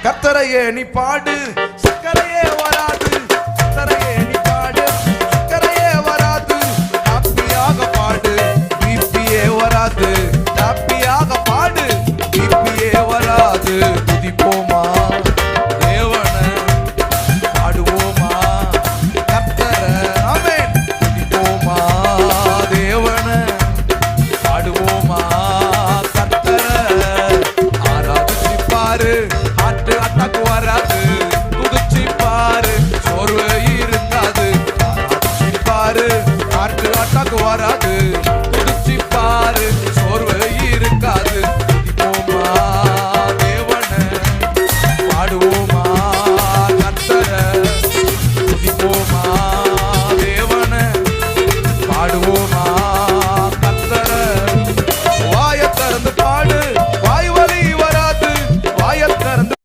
கர்த்தரையே நீ பாடு, சக்கரையே வராது. கர்த்தரையே நீ பாடு, சக்கரையே வராது. ஹாப்பியாக பாடு, பிபியே வராது. ஹாப்பியாக பாடு, பிபியே வராது. துதிப்போமா தேவனை, பாடுவோமா கர்த்தரை. ஆமென். துதிப்போமா தேவனை, பாடுவோமா கர்த்தரை. ஆராதிச்சு பாரு, ஹார்ட் அட்டாக் வராது.